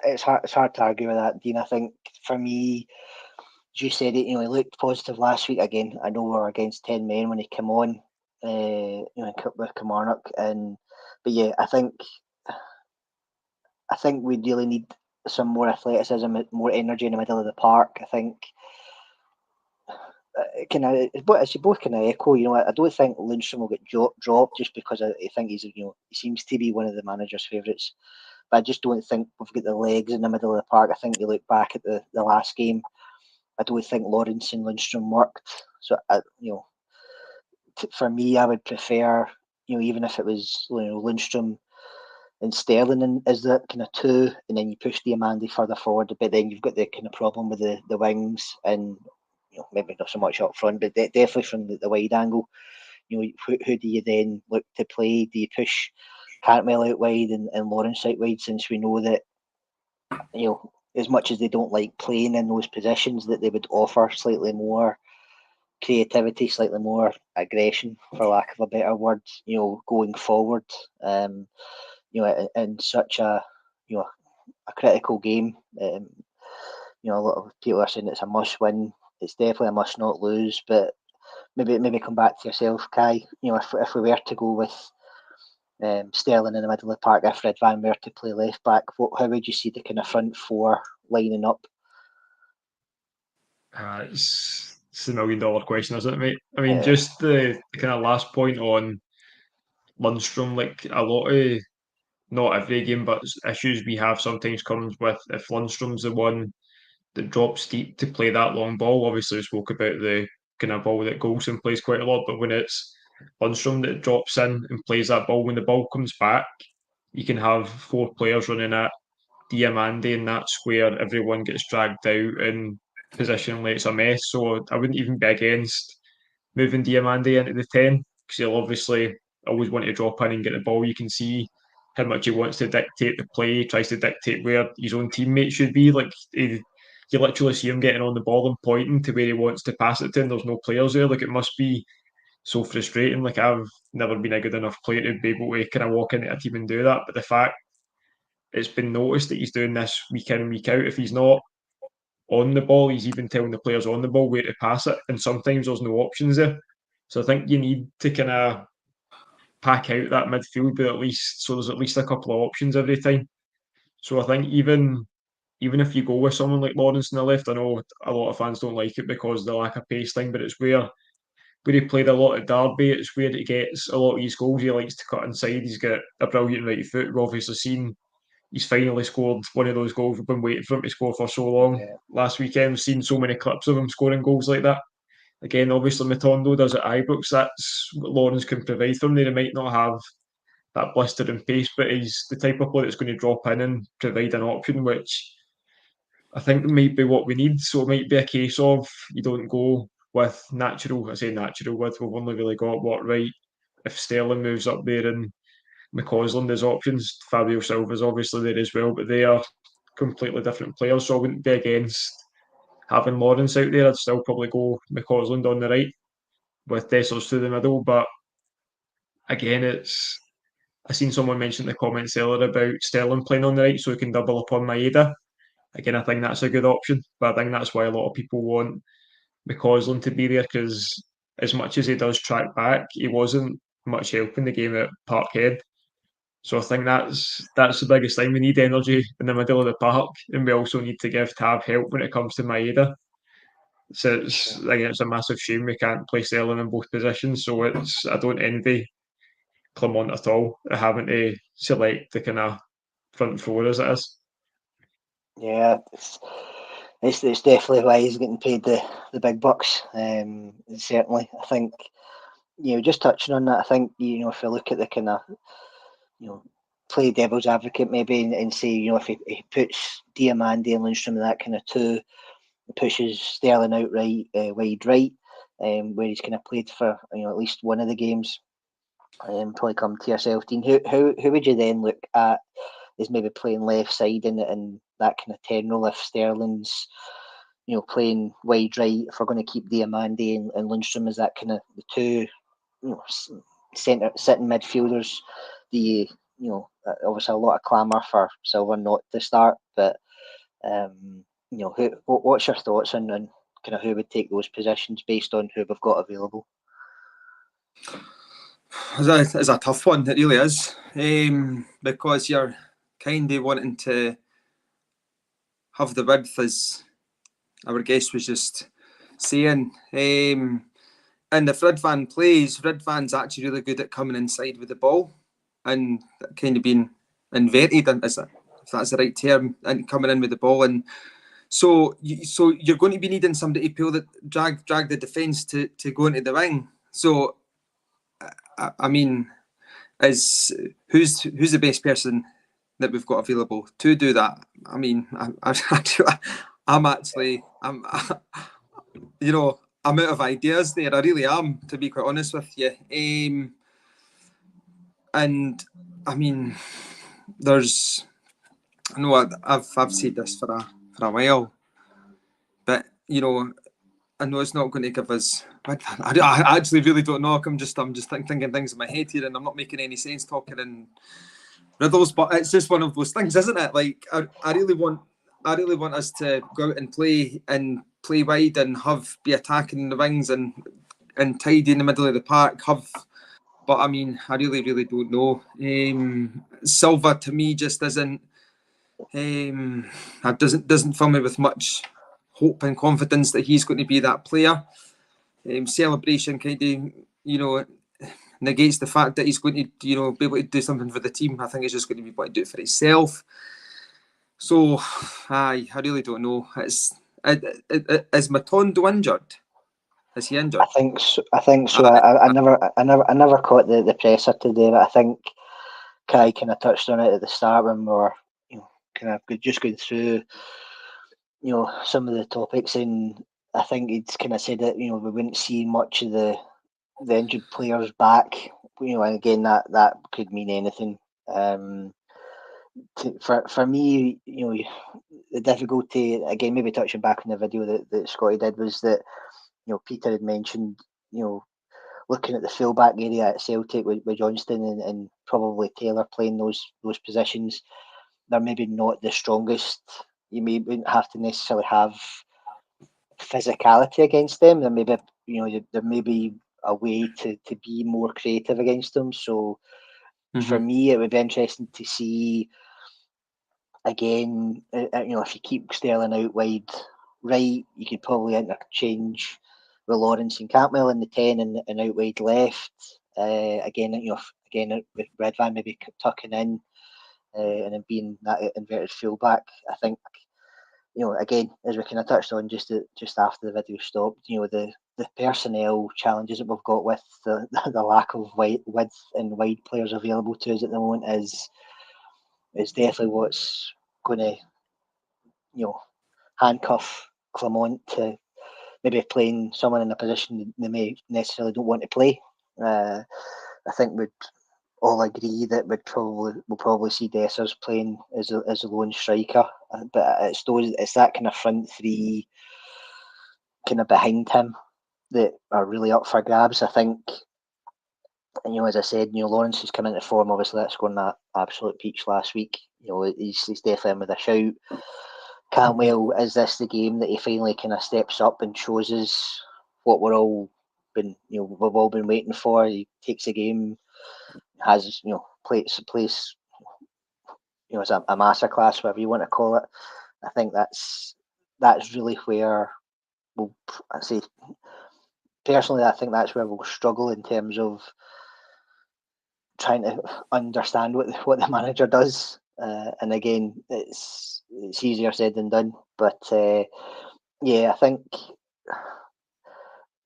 it's hard to argue with that, Dean. I think for me, as you said it, he looked positive last week again. I know we were against 10 men when he came on, with Kilmarnock, but yeah, I think we really need some more athleticism, more energy in the middle of the park. I think as you both kind of echo, I don't think Lundstram will get dropped just because I think he seems to be one of the manager's favourites. But I just don't think we've got the legs in the middle of the park. I think you look back at the last game, I don't think Lawrence and Lundstram worked. So for me, I would prefer, even if it was Lundstram and Sterling as the kind of two, and then you push Diamandi further forward, but then you've got the kind of problem with the wings and maybe not so much up front, but definitely from the wide angle. Who do you then look to play? Do you push Cantwell out wide and Lawrence out wide, since we know that as much as they don't like playing in those positions, that they would offer slightly more creativity, slightly more aggression, for lack of a better word, going forward. In such a critical game. A lot of people are saying it's a must win. It's definitely a must not lose. But maybe come back to yourself, Kai. If we were to go with Sterling in the middle of the park, if Red Van were to play left back, how would you see the kind of front four lining up? It's the $1 million question, isn't it, mate? I mean, just the kind of last point on Lundstram, like a lot of, not every game, but issues we have sometimes comes with if Lundstram's the one that drops deep to play that long ball. Obviously, we spoke about the kind of ball that Goldson plays quite a lot, but when it's Lundstram that drops in and plays that ball, when the ball comes back, you can have 4 players running at Diamandi in that square. Everyone gets dragged out and positionally it's a mess. So I wouldn't even be against moving Diamandi into the 10 because he'll obviously always want to drop in and get the ball. You can see how much he wants to dictate the play, he tries to dictate where his own teammates should be. Like you literally see him getting on the ball and pointing to where he wants to pass it to, and there's no players there. Like it must be so frustrating. Like I've never been a good enough player to be able to kind of walk into a team and do that. But the fact it's been noticed that he's doing this week in and week out. If he's not on the ball, he's even telling the players on the ball where to pass it, and sometimes there's no options there. So I think you need to kind of pack out that midfield, but there's at least a couple of options every time. So I think even if you go with someone like Lawrence on the left, I know a lot of fans don't like it because of the lack of pace thing, but it's where he played a lot at Derby. It's where he gets a lot of his goals. He likes to cut inside. He's got a brilliant right foot. We've obviously seen he's finally scored one of those goals we've been waiting for him to score for so long. Yeah. Last weekend, we've seen so many clips of him scoring goals like that. Again, obviously, Matondo does at Ibrox. That's what Lawrence can provide for him. They might not have that blistering pace, but he's the type of player that's going to drop in and provide an option, which I think might be what we need. So it might be a case of you don't go with natural. I say natural with, we've only really got what right. If Sterling moves up there and McCausland as options, Fabio Silva's obviously there as well, but they are completely different players. So I wouldn't be against having Lawrence out there. I'd still probably go McCausland on the right with Dessers to the middle. But again, I seen someone mention in the comments earlier about Sterling playing on the right so he can double upon Maeda. Again, I think that's a good option, but I think that's why a lot of people want McCausland to be there, because as much as he does track back, he wasn't much help in the game at Parkhead. So I think that's the biggest thing. We need energy in the middle of the park, and we also need to give Tav help when it comes to Maeda. So it's a massive shame we can't play Sterling in both positions. So I don't envy Clermont at all having to select the kind of front four as it is. Yeah, it's definitely why he's getting paid the big bucks. Certainly, I think just touching on that, I think if you look at the kind of play devil's advocate maybe and say if he puts Diamandi and Lundstram in that kind of two, pushes Sterling out wide right, where he's kind of played for at least one of the games. Probably come to yourself, Dean. Who would you then look at as maybe playing left side in that kind of 10 role if Sterling's playing wide right? If we're going to keep Diamande and Lundstram as that kind of the two centre sitting midfielders, obviously a lot of clamour for Silva not to start, but what's your thoughts on kind of who would take those positions based on who we've got available? It's a tough one, it really is, because you're kind of wanting to have the width, as our guest was just saying. And if Ridvan plays, Ridvan's actually really good at coming inside with the ball and kind of being inverted, if that's the right term, and coming in with the ball. And so you're going to be needing somebody to pull drag the defence to go into the wing. So, I mean, who's the best person that we've got available to do that? I mean, I'm out of ideas there. I really am, to be quite honest with you. And I mean, I know I've said this for a while, but I know it's not going to give us. I actually really don't know. I'm just thinking things in my head here, and I'm not making any sense talking in riddles. But it's just one of those things, isn't it? Like I really want us to go out and play wide and be attacking in the wings and tidy in the middle of the park. But I mean, I really, really don't know. Silva to me just isn't. Doesn't fill me with much hope and confidence that he's going to be that player. Celebration kind of, negates the fact that he's going to, be able to do something for the team. I think he's just going to be able to do it for himself. So, I really don't know. Is Matondo injured? Is he injured? I think so. I never caught the presser today, but I think Kai kind of touched on it at the start when we were, kind of just going through, some of the topics, and I think he'd kind of said that we wouldn't see much of the injured players back. And again, that could mean anything. For me, the difficulty, again, maybe touching back on the video that Scotty did, was that Peter had mentioned looking at the fullback area at Celtic with Johnston and probably Taylor playing those positions. They're maybe not the strongest. You wouldn't have to necessarily have physicality against them. There may be a way to be more creative against them. So for me, it would be interesting to see again. If you keep Sterling out wide right, you could probably interchange with Lawrence and Campbell in the 10 and out wide left. Again with Redvan maybe tucking in and then being that inverted fullback. I think again, as we kind of touched on just after the video stopped, the personnel challenges that we've got with the lack of width and wide players available to us at the moment is definitely what's going to handcuff Clement to maybe playing someone in a position they may necessarily don't want to play. I think we'd all agree that we'll probably see Dessers playing as a lone striker, but it's that kind of front three kind of behind him that are really up for grabs. I think, as I said, Lawrence has come into form. Obviously, that's scoring that absolute peach last week. He's definitely in with a shout. Cantwell, is this the game that he finally kind of steps up and shows us what we've all been waiting for? He takes a game, has plays as a masterclass, whatever you want to call it. I think that's really where I say personally, I think that's where we'll struggle in terms of trying to understand what the manager does. And again, it's easier said than done. But I think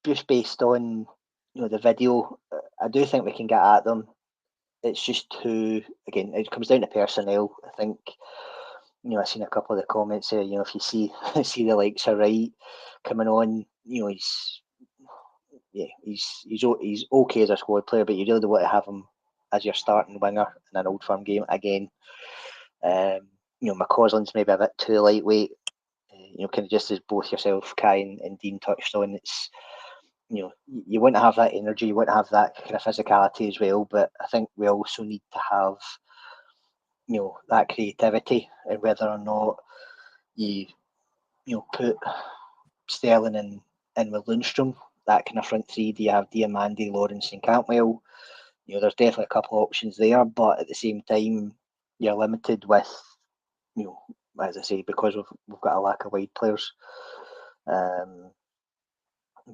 just based on the video, I do think we can get at them. It's just again, it comes down to personnel. I think I've seen a couple of the comments there. If you see the likes of Wright coming on, he's okay as a squad player, but you really don't want to have him as your starting winger in an Old Firm game again. McCausland's maybe a bit too lightweight. Kind of just as both yourself, Kai and Dean touched on, it's you want to have that energy, you want to have that kind of physicality as well. But I think we also need to have that creativity, and whether or not you put Sterling in with Lundstrom, that kind of front three. Do you have Diamandi, Lawrence, and Cantwell? There's definitely a couple of options there, but at the same time, you're limited with, as I say, because we've got a lack of wide players.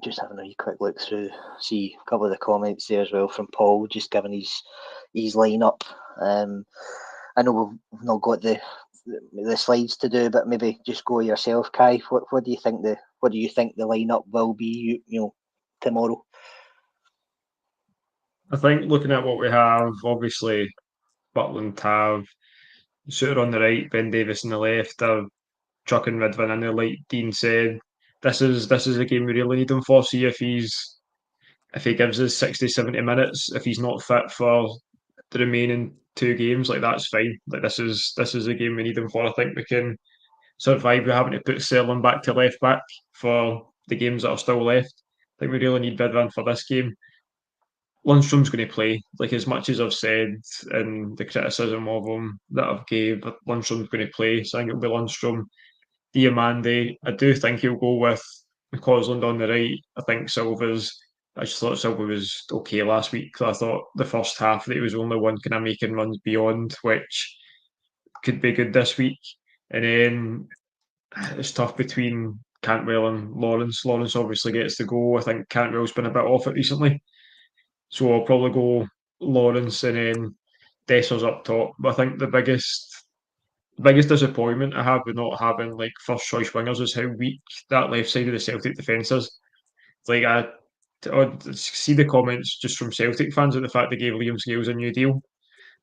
Just having a wee quick look through, see a couple of the comments there as well from Paul, just giving his lineup. I know we've not got the slides to do, but maybe just go yourself, Kai. What do you think the lineup will be? Tomorrow. I think looking at what we have, obviously Butland, Tav, Suter on the right, Ben Davis on the left, Chuck and Ridvan in there, like Dean said. This is a game we really need him for. See if he gives us 60, 70 minutes, if he's not fit for the remaining 2 games, like that's fine. Like this is a game we need him for. I think we can survive without having to put Sterling back to left back for the games that are still left. I think we really need Ridvan for this game. Lundstrom's going to play. Like as much as I've said and the criticism of him that I've gave, but Lundstrom's going to play. So I think it'll be Lundstrom, Diamandi. I do think he'll go with McCausland on the right. I just thought Silva was okay last week. I thought the first half that he was the only one kind of making runs beyond, which could be good this week. And then it's tough between Cantwell and Lawrence. Lawrence obviously gets the goal. I think Cantwell's been a bit off it recently. So I'll probably go Lawrence and then Dessers up top. But I think the biggest disappointment I have with not having like first choice wingers is how weak that left side of the Celtic defence is. Like I see the comments just from Celtic fans at the fact they gave Liam Scales a new deal.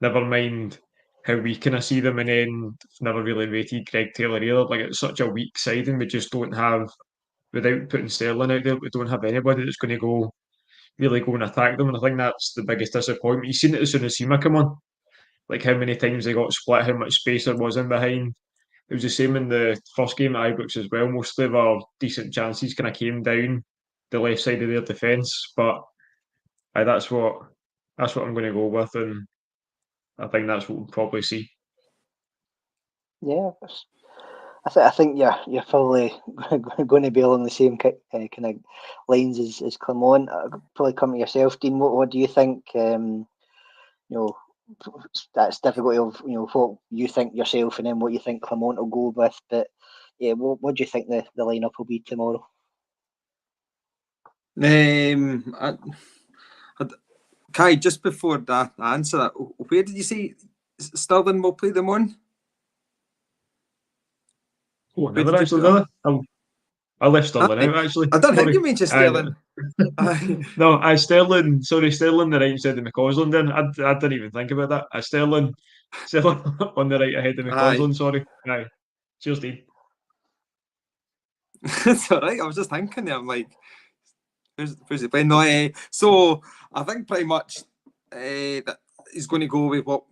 Never mind how we kind of see them, and then never really rated Greg Taylor either. Like it's such a weak side, and we just don't have, without putting Sterling out there, we don't have anybody that's going to really go and attack them. And I think that's the biggest disappointment. You've seen it as soon as Sima come on. Like how many times they got split, how much space there was in behind. It was the same in the first game at Ibrox as well. Most of our decent chances kind of came down the left side of their defence. But that's what I'm going to go with, and I think that's what we'll probably see. Yeah, I think you're probably going to be along the same kind of lines as Clement. Probably come to yourself, Dean. What do you think? That's difficult of what you think yourself, and then what you think Clement will go with. But yeah, what do you think the lineup will be tomorrow? Kai, just before that answer, where did you say Sterling will play them on? Oh, another actually. I left Sterling out actually. I don't think you mentioned Sterling. No, Sterling. Sorry, Sterling the right instead of McCausland. Then I didn't even think about that. Sterling on the right ahead of McCausland. Sorry. Aye. Cheers, Dean. It's all right. I was just thinking there. I'm like, who's he playing? No, so I think pretty much that he's going to go with what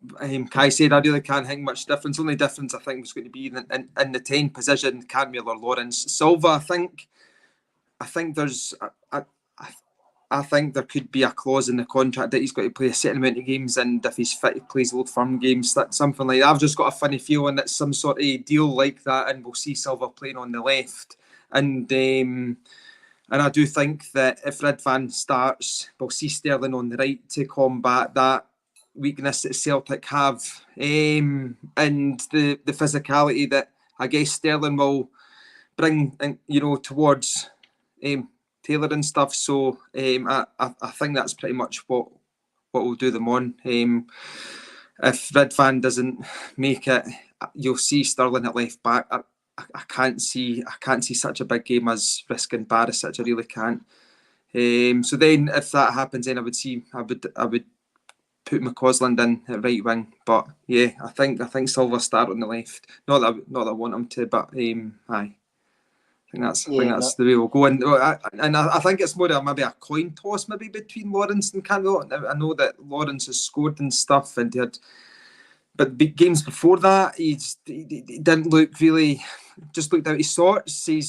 Kai said. I really can't think much difference. Only difference I think is going to be in the 10 position, Cantwell or Lawrence. Silva, I think there's I think there could be a clause in the contract that he's got to play a certain amount of games, and if he's fit, he plays Old Firm games, something like that. I've just got a funny feeling that some sort of deal like that, and we'll see Silva playing on the left. And I do think that if Ridvan starts, we'll see Sterling on the right to combat that weakness that Celtic have, and the physicality that I guess Sterling will bring, towards Taylor and stuff. So I think that's pretty much what we'll do them on. If Ridvan doesn't make it, you'll see Sterling at left back. I can't see such a big game as risking Barisic. I really can't. So then, if that happens, then I would put put McCausland in at right wing. But yeah, I think Silva start on the left. Not that I want him to, but aye. I think that's the way we'll go. And I think it's more maybe a coin toss maybe between Lawrence and Cantwell. I know that Lawrence has scored and stuff, and but games before that he didn't look really. Just looked out of sorts. He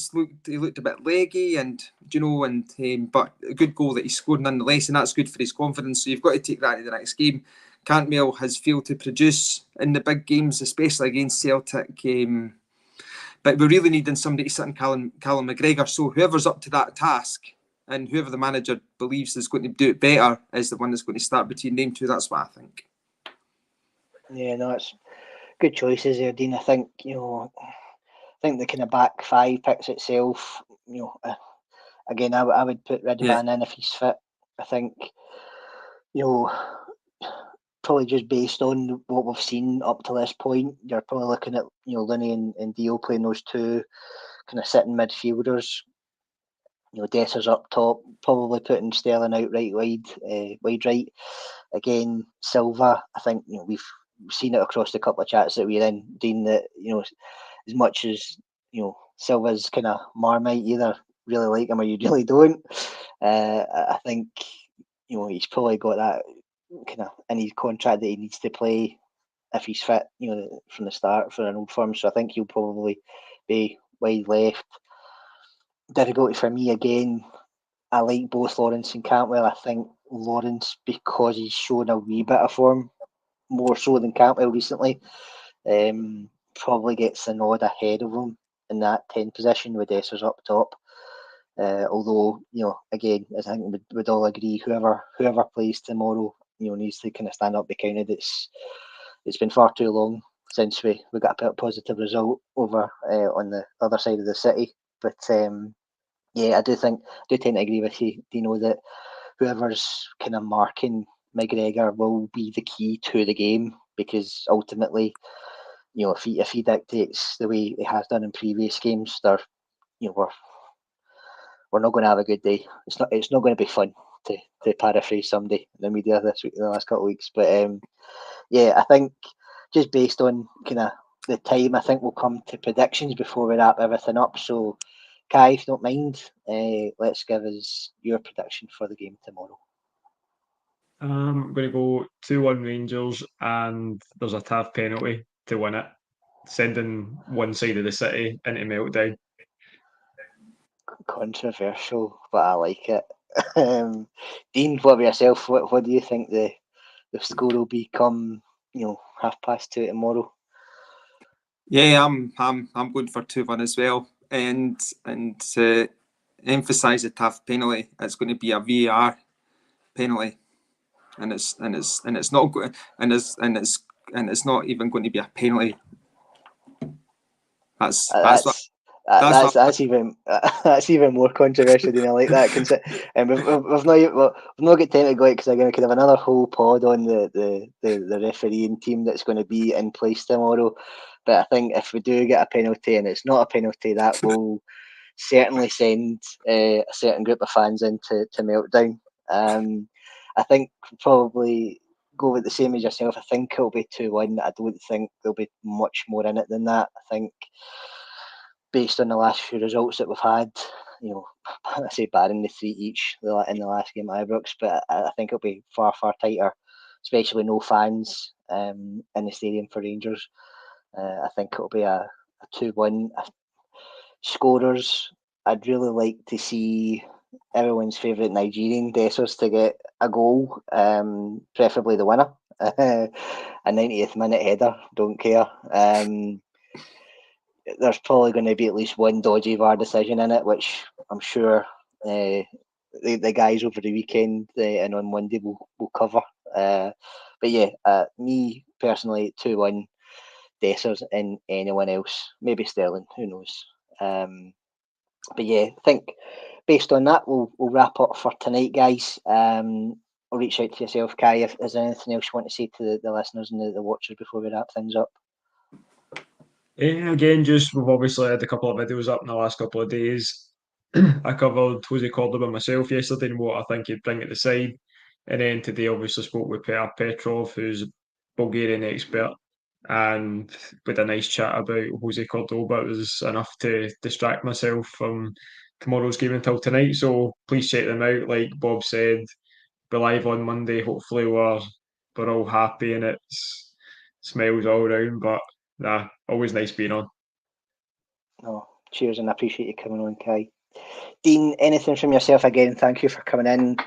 looked a bit leggy, and but a good goal that he scored nonetheless, and that's good for his confidence. So you've got to take that to the next game. Cantwell has failed to produce in the big games, especially against Celtic. But we're really needing somebody to sit in Callum McGregor. So whoever's up to that task, and whoever the manager believes is going to do it better, is the one that's going to start between them two. That's what I think. Yeah, no, it's good choices there, Dean. I think I think the kind of back five picks itself. Again, I would put Ridvan in if he's fit. I think, probably just based on what we've seen up to this point, you're probably looking at Linney and Dio playing those two kind of sitting midfielders. Dessers up top, probably putting Sterling out wide right. Again, Silva. I think we've seen it across the couple of chats that we're in, Dean. That as much as Silva's kind of Marmite, you either really like him or you really don't. I think he's probably got that kind of in his contract that he needs to play if he's fit, from the start for an Old Firm. So I think he'll probably be wide left. Difficulty for me again. I like both Lawrence and Cantwell. I think Lawrence, because he's shown a wee bit of form, more so than Cantwell recently, probably gets the nod ahead of him in that 10 position with Dessers up top. Although, again, as I think we'd all agree, whoever plays tomorrow, needs to kind of stand up, be counted. It's been far too long since we got a positive result over on the other side of the city. But I do tend to agree with you, Dino, that whoever's kind of marking McGregor will be the key to the game, because ultimately, if he dictates the way he has done in previous games, we're not going to have a good day. It's not going to be fun, to paraphrase somebody in the media this week, in the last couple of weeks. But I think just based on kind of the time, I think we'll come to predictions before we wrap everything up. So, Kai, if you don't mind, let's give us your prediction for the game tomorrow. I'm going to go 2-1 Rangers, and there's a Tav penalty to win it, sending one side of the city into meltdown. Controversial, but I like it. Dean, what about yourself? What do you think the score will be come 2:30 tomorrow? Yeah, I'm going for 2-1 as well, and to emphasise the tough penalty, it's going to be a VAR penalty, and it's not even going to be a penalty. That's even more controversial than I like that. And we've not got time to go because I'm going to have another whole pod on the refereeing team that's going to be in place tomorrow. But I think if we do get a penalty and it's not a penalty, that will certainly send a certain group of fans into meltdown. I think probably go with the same as yourself. I think it'll be 2-1. I don't think there'll be much more in it than that. I think, based on the last few results that we've had, I say barring the 3 each in the last game at Ibrox, but I think it'll be far, far tighter, especially no fans in the stadium for Rangers. I think it'll be a 2-1. Scorers, I'd really like to see everyone's favourite Nigerian, Dessers, to get a goal, preferably the winner. A 90th minute header, don't care. There's probably going to be at least one dodgy VAR decision in it, which I'm sure the guys over the weekend and on Monday will cover. But me personally, 2-1 Dessers, and anyone else, maybe Sterling, who knows. I think based on that, we'll wrap up for tonight, guys. I'll reach out to yourself, Kai, if there's anything else you want to say to the listeners and the watchers before we wrap things up. Again, we've obviously had a couple of videos up in the last couple of days. I covered Jose Cordoba myself yesterday and what I think he'd bring at the side. And then today, obviously, spoke with Per Petrov, who's a Bulgarian expert, and with a nice chat about Jose Cordoba. It was enough to distract myself from tomorrow's game until tonight. So please check them out. Like Bob said, we're live on Monday. Hopefully, we're all happy and it's smiles all around. But nah, always nice being on. No, cheers, and I appreciate you coming on, Kai. Dean, anything from yourself again? Thank you for coming in.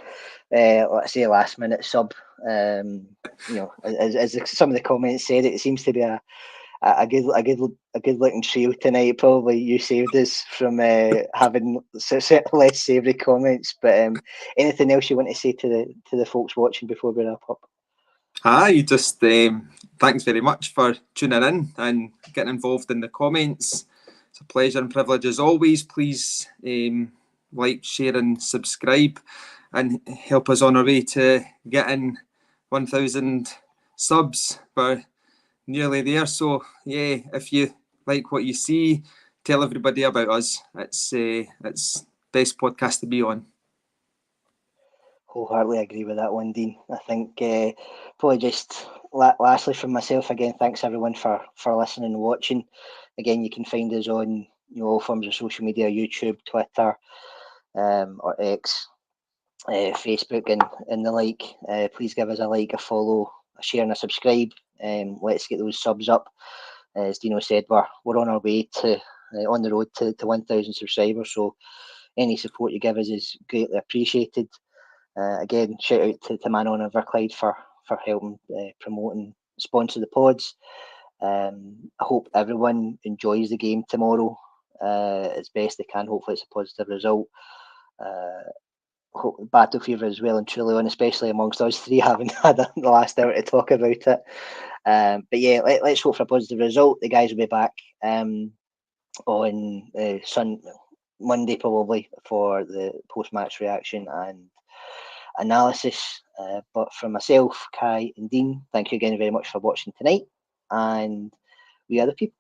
Let's say a last minute sub. You know, as some of the comments said, it seems to be a good looking trio tonight. Probably you saved us from having less savoury comments. But anything else you want to say to the folks watching before we wrap up? Hi, just thanks very much for tuning in and getting involved in the comments. It's a pleasure and privilege as always. Please like, share and subscribe and help us on our way to getting 1,000 subs. We're nearly there. So yeah, if you like what you see, tell everybody about us. It's best podcast to be on. Wholeheartedly agree with that one, Dean. I think probably just lastly from myself again, thanks everyone for listening and watching. Again, you can find us on all forms of social media, YouTube, Twitter, or X, Facebook and the like. Please give us a like, a follow, a share and a subscribe. Let's get those subs up. As Dino said, we're on our way to on the road to 1,000 subscribers. So any support you give us is greatly appreciated. Again, shout out to Manon and Verclyde for helping promote and sponsor the pods. I hope everyone enjoys the game tomorrow as best they can. Hopefully it's a positive result. Hope battle fever is well and truly on, especially amongst us three, having had the last hour to talk about it. But yeah, let's hope for a positive result. The guys will be back on Monday probably for the post-match reaction and analysis. But from myself, Kai and Dean, thank you again very much for watching tonight, and we are the people.